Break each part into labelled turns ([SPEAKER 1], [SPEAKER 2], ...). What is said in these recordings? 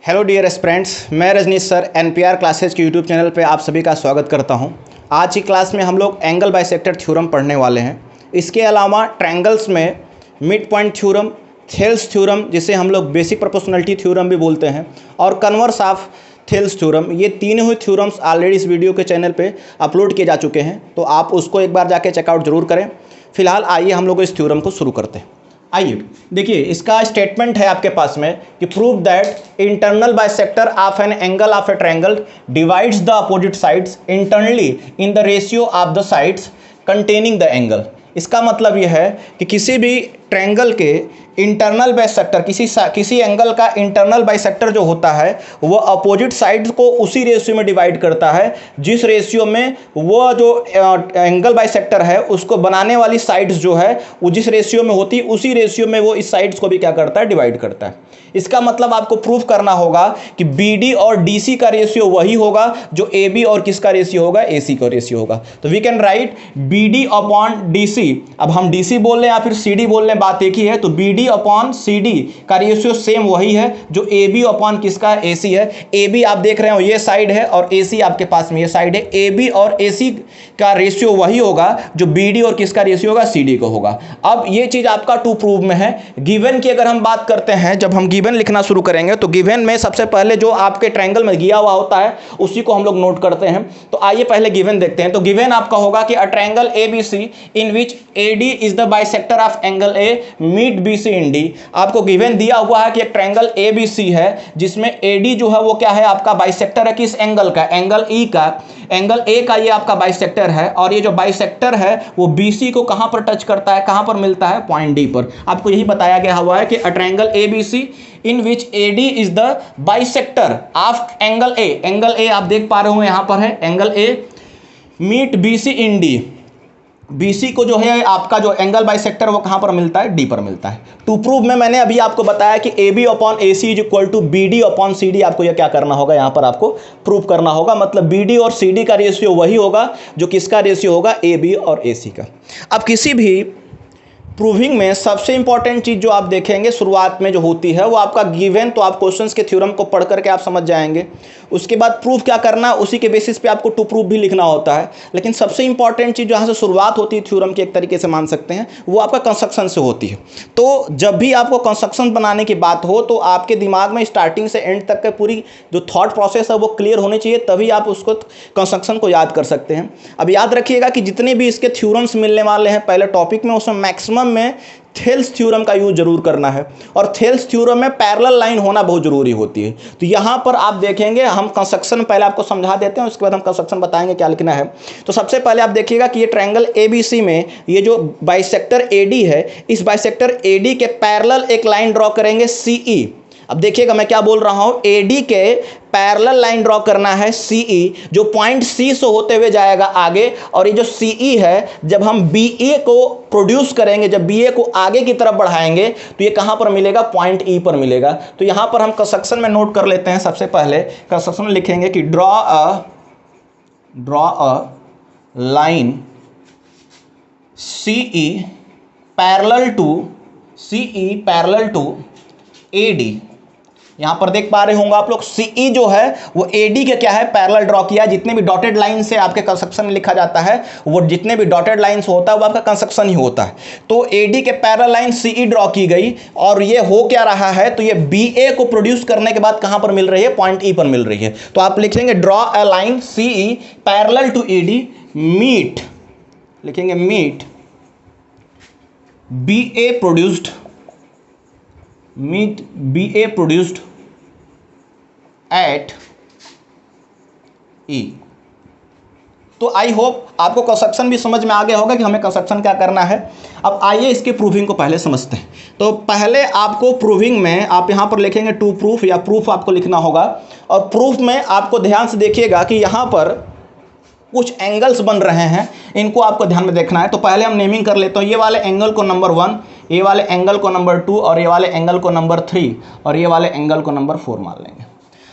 [SPEAKER 1] Hello dear aspirants, मैं Rajneesh sir NPR classes के YouTube channel पे आप सभी का स्वागत करता हूं। आज की क्लास में हम लोग एंगल बाइसेक्टर थ्योरम पढ़ने वाले हैं। इसके अलावा ट्रायंगल्स में mid point theorem, Thales theorem जिसे हम लोग बेसिक प्रोपोर्शनलिटी थ्योरम भी बोलते हैं, और कन्वर्स ऑफ थेल्स थ्योरम, ये तीनों ही थ्योरम्स ऑलरेडी इस वीडियो के चैनल पे अपलोड किए जा चुके हैं, तो आप उसको एक बार जाके चेकआउट जरूर करें। फिलहाल आइए हम लोग इस थ्योरम को शुरू करते हैं। आइए देखिए, इसका स्टेटमेंट है आपके पास में कि prove that internal bisector of an angle of A triangle divides the opposite sides internally in the ratio of the sides containing the angle. इसका मतलब यह है कि किसी भी ट्रायंगल के इंटरनल बाइसेक्टर, किसी एंगल का इंटरनल बाइसेक्टर जो होता है वो अपोजिट साइड्स को उसी रेशियो में डिवाइड करता है जिस रेशियो में वो जो एंगल बाइसेक्टर है उसको बनाने वाली साइड्स जो है वो जिस रेशियो में होती है उसी रेशियो में वो इस साइड्स को भी क्या करता है, डिवाइड करता है। इसका मतलब आपको प्रूफ करना होगा कि BD और DC का रेशियो वही होगा जो AB और किसका रेशियो होगा, AC का रेशियो होगा। तो we can write BD upon DC। अब हम DC बोल रहे हैं या फिर CD बोल रहे हैं, बात एक ही है। तो BD अपॉन CD का रेशियो सेम वही है जो AB अपॉन किसका, AC है। AB आप देख रहे हो ये साइड है और AC आपके पास में ये साइड है। AB और AC का रेशियो वही होगा जो BD और किसका रेशियो होगा, CD को होगा। अब ये चीज आपका टू प्रूव में है। गिवन की अगर हम बात करते हैं, जब हम गिवन लिखना शुरू करेंगे तो गिवन में सबसे पहले जो आपके ट्रायंगल में दिया हुआ होता है उसी को हम लोग नोट करते हैं। तो आइए पहले गिवन देखते हैं। तो गिवन आपका होगा कि a triangle ABC in which AD is the bisector of angle A meet BC in D। आपको गिवन दिया हुआ है कि एक ट्रायंगल ABC है जिसमें AD जो है वो क्या है, आपका बाइसेक्टर है किस एंगल का, एंगल E का। एंगल A का ये आपका बाइसेक्टर है और ये जो बाइसेक्टर है वो BC को कहां पर टच करता है, कहां पर मिलता है, पॉइंट D पर। आपको यही बताया गया हुआ है कि a triangle ABC in which AD is the bisector of angle A। Angle A आप देख पा रहे हो यहां पर है angle A meet BC in D। BC को जो है आपका जो एंगल बाइसेक्टर वो कहां पर मिलता है, D पर मिलता है। टू प्रूव में मैंने अभी आपको बताया कि AB upon AC is equal to BD upon CD। आपको यह क्या करना होगा, यहां पर आपको प्रूव करना होगा। मतलब BD और CD का रेशियो वही होगा जो किसका रेशियो होगा, AB और AC का। अब किसी भी प्रूविंग में सबसे इंपॉर्टेंट चीज जो आप देखेंगे शुरुआत में जो होती है वो आपका गिवन। तो आप क्वेश्चंस के थ्योरम को पढ़ करके आप समझ जाएंगे। उसके बाद प्रूफ क्या करना, उसी के बेसिस पे आपको टू प्रूफ भी लिखना होता है। लेकिन सबसे इंपॉर्टेंट चीज जहां से शुरुआत होती है थ्योरम की, एक तरीके से मान सकते हैं, वो आपका कंस्ट्रक्शन से होती है। तो जब भी आपको कंस्ट्रक्शन बनाने की बात हो तो आपके दिमाग में स्टार्टिंग से एंड तक का पूरी जो थॉट प्रोसेस है वो क्लियर होनी चाहिए, तभी आप उसको कंस्ट्रक्शन को याद कर सकते हैं। अब याद रखिएगा कि जितने भी इसके थ्योरम्स मिलने वाले हैं पहले टॉपिक में, उसमें मैक्सिमम में थेल्स थ्योरम का यूज जरूर करना है। और थेल्स थ्योरम में पैरेलल लाइन होना बहुत जरूरी होती है। तो यहां पर आप देखेंगे, हम कंस्ट्रक्शन पहले आपको समझा देते हैं, उसके बाद हम कंस्ट्रक्शन बताएंगे क्या लिखना है। तो सबसे पहले आप देखिएगा कि ये ट्रायंगल ABC में ये जो बाइसेक्टर AD है, इस बाइसेक्टर AD के पैरेलल एक लाइन ड्रॉ करेंगे CE। अब देखिएगा मैं क्या बोल रहा हूं, AD के पैरेलल लाइन ड्रॉ करना है CE, जो पॉइंट C से होते हुए जाएगा आगे। और ये जो CE है, जब हम BA को प्रोड्यूस करेंगे, जब BA को आगे की तरफ बढ़ाएंगे तो ये कहां पर मिलेगा, पॉइंट E पर मिलेगा। तो यहां पर हम कंस्ट्रक्शन में नोट कर लेते हैं। सबसे पहले कंस्ट्रक्शन में लिखेंगे कि draw a line CE parallel to AD। यहां पर देख पा रहे होंगे आप लोग, CE जो है वो AD के क्या है, पैरेलल ड्रॉ किया। जितने भी डॉटेड लाइन से आपके कंस्ट्रक्शन में लिखा जाता है, वो जितने भी डॉटेड लाइन होता है वो आपका कंस्ट्रक्शन ही होता है। तो AD के पैरेलल लाइन CE ड्रॉ की गई और ये हो क्या रहा है, तो ये BA को प्रोड्यूस करने के बाद कहां पर मिल रही है, पॉइंट E पर मिल रही है। तो आप लिखेंगे draw a line CE parallel to AD meet, लिखेंगे meet BA produced at E। तो आई होप आपको कंस्ट्रक्शन भी समझ में आ गया होगा कि हमें कंस्ट्रक्शन क्या करना है। अब आइए इसके प्रूविंग को पहले समझते हैं। तो पहले आपको प्रूविंग में आप यहां पर लिखेंगे टू प्रूफ, या प्रूफ आपको लिखना होगा। और प्रूफ में आपको ध्यान से देखिएगा कि यहां पर कुछ एंगल्स बन रहे हैं, इनको आपको ध्यान में देखना है। तो पहले हम नेमिंग कर लेते हैं। ये वाले एंगल को नंबर 1, ये वाले एंगल को नंबर 2, और ये वाले एंगल को नंबर 3, और ये वाले एंगल को नंबर 4 मान लेंगे।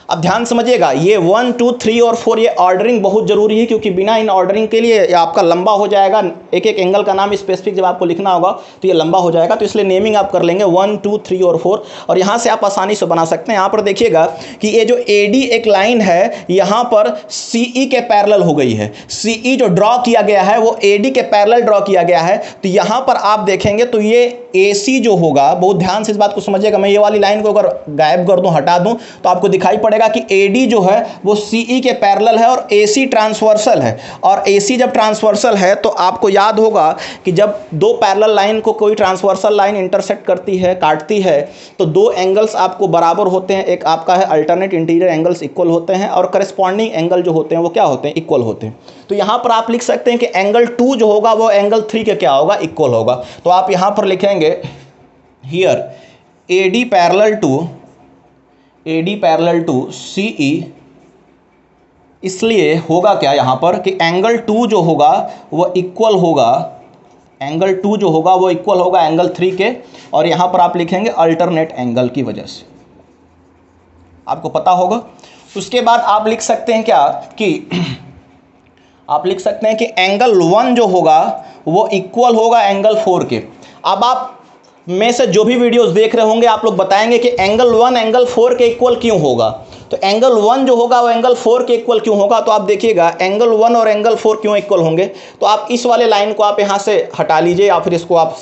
[SPEAKER 1] अब ध्यान समझिएगा, ये 1 2 3 और 4 ये ऑर्डरिंग बहुत जरूरी है, क्योंकि बिना इन ऑर्डरिंग के लिए आपका लंबा हो जाएगा। एक एक एंगल का नाम स्पेसिफिक जब आपको लिखना होगा तो ये लंबा हो जाएगा, तो इसलिए नेमिंग आप कर लेंगे 1 2 3 और 4, और यहाँ से आप आसानी से बना सकते हैं। यहाँ पर देखिएगा कि ये जो AD एक लाइन है यहाँ पर CE के पैरेलल हो गई है। CE जो ड्रॉ किया गया है वो AD के पैरेलल ड्रॉ किया गया है। तो यहाँ पर आप देखेंगे तो ये AC जो होगा, बहुत ध्यान से इस बात को समझिएगा, मैं ये वाली लाइन को अगर गायब कर दूं, हटा दूं, तो आपको दिखाई पड़ेगा कि AD जो है वो CE के पैरेलल है और AC ट्रांसवर्सल है। और AC जब ट्रांसवर्सल है तो आपको याद होगा कि जब दो पैरेलल लाइन को कोई ट्रांसवर्सल लाइन इंटरसेक्ट करती है, काटती है, तो दो एंगल्स आपको बराबर होते हैं। एक आपका है अल्टरनेट इंटीरियर एंगल्स इक्वल होते हैं, और करस्पॉन्डिंग एंगल जो होते हैं वो क्या होते हैं, इक्वल होते हैं। तो यहाँ पर आप लिख सकते हैं कि एंगल 2 जो होगा वो एंगल 3 के क्या होगा, इक्वल होगा। तो आप यहाँ पर लिखेंगे here AD parallel to CE, इसलिए होगा क्या यहाँ पर कि एंगल 2 जो होगा वो इक्वल होगा, एंगल 2 जो होगा वो इक्वल होगा एंगल 3 के, और यहाँ पर आप लिखेंगे अल्टरनेट एंगल की वजह से, आपको पता होगा। उसके बाद आप लिख सकते हैं क्या कि आप लिख सकते हैं कि एंगल 1 जो होगा वो इक्वल होगा एंगल 4 के। अब आप में से जो भी वीडियोस देख रहे होंगे आप लोग बताएंगे कि एंगल 1 एंगल 4 के इक्वल क्यों होगा। तो एंगल 1 जो होगा वो एंगल 4 के इक्वल क्यों होगा, तो आप देखिएगा एंगल 1 और एंगल 4 क्यों इक्वल होंगे। तो आप इस वाले लाइन को आप यहाँ से हटा लीजिए, या फिर इसको आप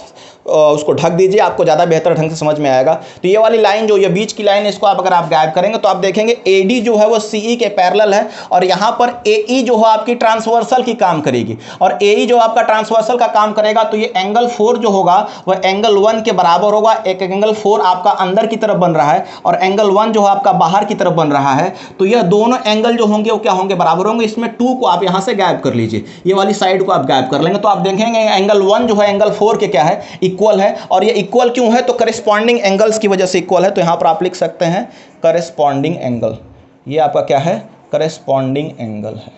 [SPEAKER 1] उसको ढक दीजिए, आपको ज़्यादा बेहतर ढंग से समझ में आएगा। तो ये वाली लाइन जो ये बीच की लाइन है, इसको आप अगर आप गायब करेंगे तो आप देखेंगे AD जो है वो CE के पैरेलल है, और यहाँ पर AE जो है आपकी ट्रांसवर्सल की काम करेगी, और AE जो आपका ट्रांसवर्सल का काम करेगा तो ये एंगल 4 जो होगा वह एंगल 1 के बराबर होगा। एक एंगल 4 आपका अंदर की तरफ बन रहा है और एंगल 1 जो है आपका बाहर की तरफ बन रहा है, तो यह दोनों एंगल जो होंगे वो क्या होंगे, बराबर होंगे। इसमें 2 को आप यहाँ से गायब कर लीजिए, ये वाली साइड को आप गायब कर लेंगे, तो आप देखेंगे एंगल 1 जो है एंगल 4 के क्या है, इक्वल है। और ये इक्वल क्यों है, तो करेस्पॉन्डिंग एंगल्स की वजह से इक्वल है। तो यहां पर आप लिख सकते हैं करेस्पॉन्डिंग एंगल, ये आपका क्या है, करेस्पॉन्डिंग एंगल है।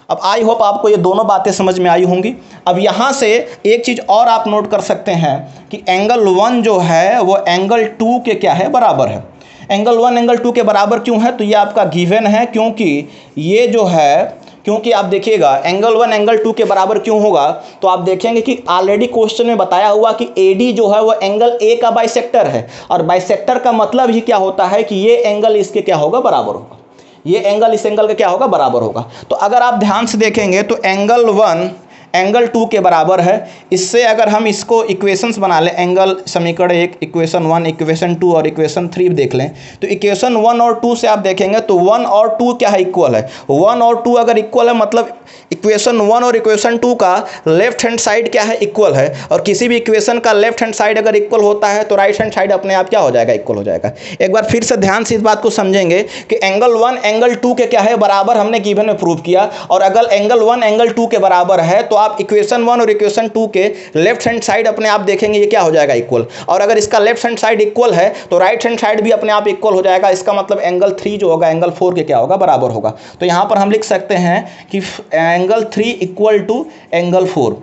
[SPEAKER 1] अब आई होप आपको ये दोनों बातें समझ में आई होंगी। अब यहां से एक चीज और आप नोट कर सकते हैं कि एंगल 1 जो है वो एंगल 2 के क्या है, बराबर है। एंगल 1 एंगल 2 के बराबर क्यों है, तो ये आपका गिवन है, क्योंकि ये जो है, क्योंकि आप देखिएगा एंगल 1 एंगल 2 के बराबर क्यों होगा, तो आप देखेंगे कि ऑलरेडी क्वेश्चन में बताया हुआ कि AD जो है वो एंगल A का बाइसेक्टर है, और बाइसेक्टर का मतलब ही क्या होता है कि ये एंगल इसके क्या होगा, बराबर होगा, ये एंगल इस एंगल के क्या होगा, बराबर होगा। तो अगर आप ध्यान से देखेंगे तो एंगल 1 एंगल 2 के बराबर है। इससे अगर हम इसको इक्वेशंस बना लें, एंगल समीकरण 1 इक्वेशन 1 इक्वेशन 2 और इक्वेशन 3 देख लें, तो इक्वेशन 1 और 2 से आप देखेंगे तो 1 और 2 क्या है, इक्वल है। 1 और 2 अगर इक्वल है मतलब इक्वेशन 1 और इक्वेशन 2 का लेफ्ट हैंड साइड क्या है, इक्वल है। और किसी भी इक्वेशन का लेफ्ट हैंड साइड अगर इक्वल होता है तो राइट हैंड साइड अपने आप क्या हो जाएगा, इक्वल हो जाएगा। एक बार फिर से ध्यान से इस बात को समझेंगे कि एंगल 1 एंगल 2 के क्या है, बराबर, हमने गिवन में प्रूव किया। और अगर एंगल 1 एंगल 2 के बराबर है तो आप इक्वेशन 1 और इक्वेशन 2 के लेफ्ट हैंड साइड अपने आप देखेंगे ये क्या हो जाएगा, इक्वल। और अगर इसका लेफ्ट हैंड साइड इक्वल है तो राइट हैंड साइड भी अपने आप इक्वल हो जाएगा। इसका मतलब एंगल 3 जो होगा एंगल 4 के क्या होगा, बराबर होगा। तो यहां पर हम लिख सकते हैं कि angle 3 equal to angle 4,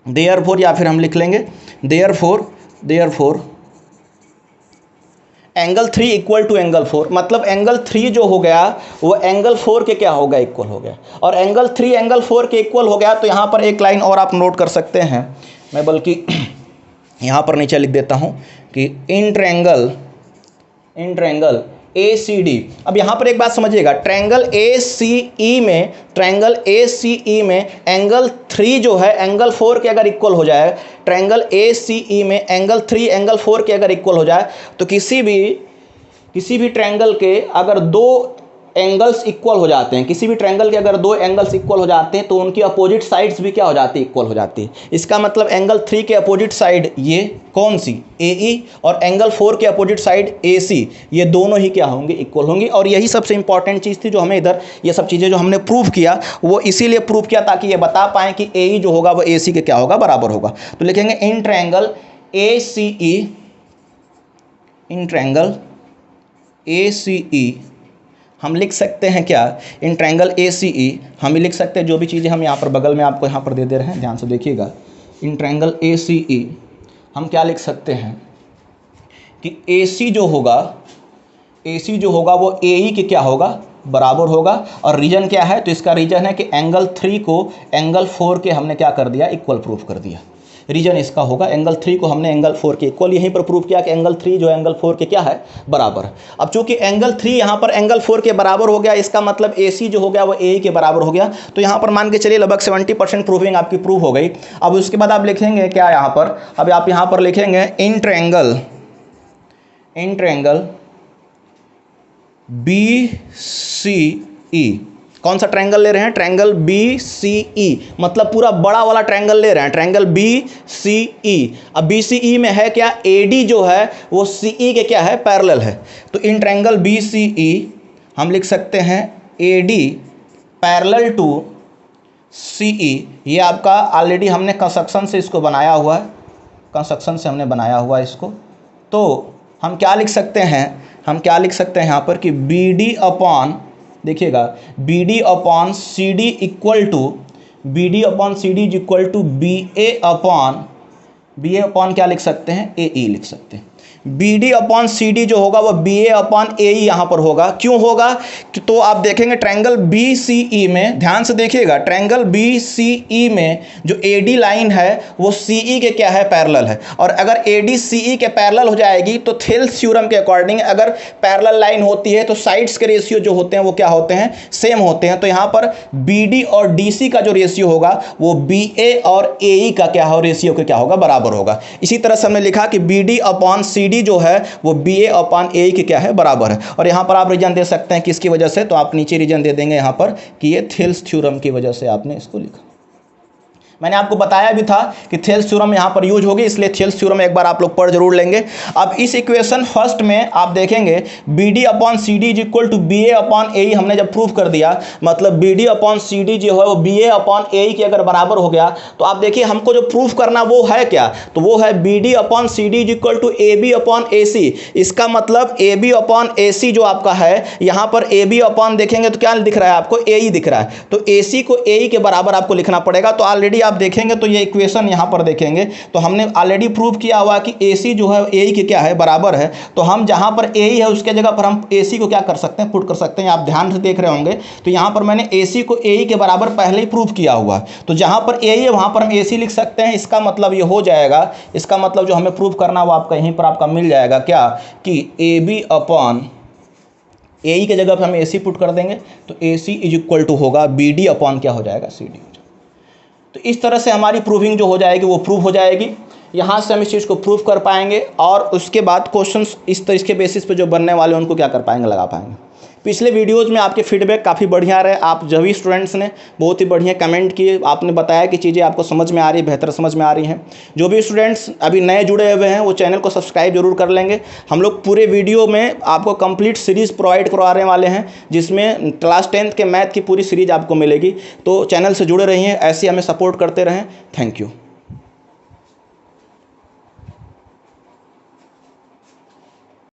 [SPEAKER 1] therefore, या फिर हम लिख लेंगे therefore angle 3 equal to angle 4, मतलब एंगल 3 जो हो गया वो एंगल 4 के क्या हो गया, इक्वल हो गया। और एंगल 3 एंगल 4 के इक्वल हो गया। तो यहाँ पर एक लाइन और आप नोट कर सकते हैं, मैं बल्कि यहाँ पर नीचे लिख देता हूँ कि इन ट्रायंगल ACD। अब यहाँ पर एक बात समझिएगा, ट्रायंगल ACE में एंगल 3 जो है एंगल 4 के अगर इक्वल हो जाए, ट्रायंगल ACE में एंगल 3 एंगल 4 के अगर इक्वल हो जाए, तो किसी भी ट्रायंगल के अगर दो एंगल्स इक्वल हो जाते हैं, किसी भी ट्रायंगल के अगर दो एंगल्स इक्वल हो जाते हैं तो उनकी अपोजिट साइड्स भी क्या हो जाती है, इक्वल हो जाती है। इसका मतलब एंगल 3 के अपोजिट साइड ये कौन सी, AE, और एंगल 4 के अपोजिट साइड AC, ये दोनों ही क्या होंगे, इक्वल होंगे। और यही सबसे इंपॉर्टेंट चीज़ थी जो हमें इधर ये सब चीज़ें जो हमने प्रूव किया वो इसीलिए प्रूव किया ताकि ये बता पाएँ कि AE जो होगा वो AC के क्या होगा, बराबर होगा। तो लिखेंगे इन ट्रायंगल ACE हम लिख सकते हैं क्या, इन ट्रायंगल ACE हम ही लिख सकते हैं, जो भी चीज़ें हम यहाँ पर बगल में आपको यहाँ पर दे रहे हैं, ध्यान से देखिएगा। इन ट्रायंगल ACE हम क्या लिख सकते हैं कि AC जो होगा AC जो होगा वो AE के क्या होगा, बराबर होगा। और रीजन क्या है, तो इसका रीजन है कि एंगल 3 को एंगल 4 के हमने क्या कर दिया, इक्वल प्रूफ कर दिया। रीजन इसका होगा एंगल 3 को हमने एंगल 4 के इक्वल यहीं पर प्रूफ किया कि एंगल 3 जो एंगल 4 के क्या है, बराबर है। अब चूंकि एंगल 3 यहाँ पर एंगल 4 के बराबर हो गया, इसका मतलब AC जो हो गया वो AE के बराबर हो गया। तो यहाँ पर मान के चलिए लगभग 70% प्रूविंग आपकी प्रूव हो गई। अब उसके बाद आप लिखेंगे क्या यहाँ पर, अब आप यहाँ पर लिखेंगे इन ट्रायंगल BCE। कौन सा ट्रायंगल ले रहे हैं, ट्रायंगल BCE, मतलब पूरा बड़ा वाला ट्रायंगल ले रहे हैं, ट्रायंगल BCE। अब BCE में है क्या, AD जो है वो CE के क्या है, पैरेलल है। तो इन ट्रायंगल BCE हम लिख सकते हैं AD पैरेलल टू CE। ये आपका ऑलरेडी हमने कंस्ट्रक्शन से इसको बनाया हुआ है, कंस्ट्रक्शन से हमने बनाया हुआ है इसको। तो हम क्या लिख सकते हैं, हम क्या लिख सकते हैं यहाँ पर कि BD अपॉन, देखिएगा BD upon CD equal to, BD upon CD is equal to BA upon क्या लिख सकते हैं, AE लिख सकते हैं। BD अपॉन CD जो होगा वो BA अपॉन AE यहाँ पर होगा। क्यों होगा, तो आप देखेंगे ट्रायंगल BCE में, ध्यान से देखिएगा, ट्रायंगल BCE में जो AD लाइन है वो CE के क्या है, पैरेलल है। और अगर AD CE के पैरेलल हो जाएगी तो थेल्स थ्योरम के अकॉर्डिंग अगर पैरेलल लाइन होती है तो साइड्स के रेशियो जो होते हैं वो क्या होते हैं, सेम होते हैं। तो यहाँ पर BD और DC का जो रेशियो होगा वो BA और AE का क्या हो, रेशियो के क्या होगा, बराबर होगा। इसी तरह से हमने लिखा कि BD अपॉन CD जो है वो BA अपॉन AE के क्या है, बराबर है। और यहाँ पर आप रीजन दे सकते हैं किसकी वजह से, तो आप नीचे रीजन दे देंगे यहाँ पर कि ये थेल्स थ्योरम की वजह से आपने इसको लिखा। मैंने आपको बताया भी था कि थेल्स थ्योरम यहाँ पर यूज होगी, इसलिए थेल्स थ्योरम एक बार आप लोग पढ़ जरूर लेंगे। अब इस इक्वेशन फर्स्ट में आप देखेंगे BD upon CD is equal to BA upon AE हमने जब प्रूफ कर दिया, मतलब BD अपॉन CD जो है वो BA अपॉन AE के अगर बराबर हो गया, तो आप देखिए हमको जो प्रूफ करना वो है क्या, तो वो है BD upon CD is equal to AB upon AC। इसका मतलब AB अपॉन AC जो आपका है, यहाँ पर AB अपॉन देखेंगे तो क्या दिख रहा है आपको, AE दिख रहा है। तो AC को AE के बराबर आपको लिखना पड़ेगा। तो ऑलरेडी आप देखेंगे तो ये इक्वेशन यहाँ पर देखेंगे तो हमने ऑलरेडी प्रूव किया हुआ कि AC जो है AE के क्या है, बराबर है। तो हम जहाँ पर AE है उसके जगह पर हम AC को क्या कर सकते हैं, पुट कर सकते हैं। आप ध्यान से देख रहे होंगे तो यहाँ पर मैंने AC को AE के बराबर पहले ही प्रूव किया हुआ है। तो जहाँ पर AE है वहाँ पर हम AC लिख सकते हैं। इसका मतलब ये हो जाएगा, इसका मतलब जो हमें प्रूव करना वो आपका यहीं पर आपका मिल जाएगा क्या, कि AB अपॉन AE के जगह पर हम AC पुट कर देंगे तो AC इज इक्वल टू होगा BD अपॉन क्या हो जाएगा, CD। तो इस तरह से हमारी प्रूविंग जो हो जाएगी वो प्रूव हो जाएगी। यहाँ से हम इस चीज़ को प्रूव कर पाएंगे और उसके बाद क्वेश्चंस इस तरह के बेसिस पे जो बनने वाले हैं उनको क्या कर पाएंगे, लगा पाएंगे। पिछले वीडियोज़ में आपके फीडबैक काफ़ी बढ़िया रहे, आप सभी स्टूडेंट्स ने बहुत ही बढ़िया कमेंट किए, आपने बताया कि चीज़ें आपको समझ में आ रही, बेहतर समझ में आ रही हैं। जो भी स्टूडेंट्स अभी नए जुड़े हुए हैं वो चैनल को सब्सक्राइब जरूर कर लेंगे। हम लोग पूरे वीडियो में आपको कंप्लीट सीरीज़ प्रोवाइड करवाने वाले हैं, जिसमें क्लास 10th के मैथ की पूरी सीरीज़ आपको मिलेगी। तो चैनल से जुड़े रहिए, ऐसे हमें सपोर्ट करते रहें। Thank you.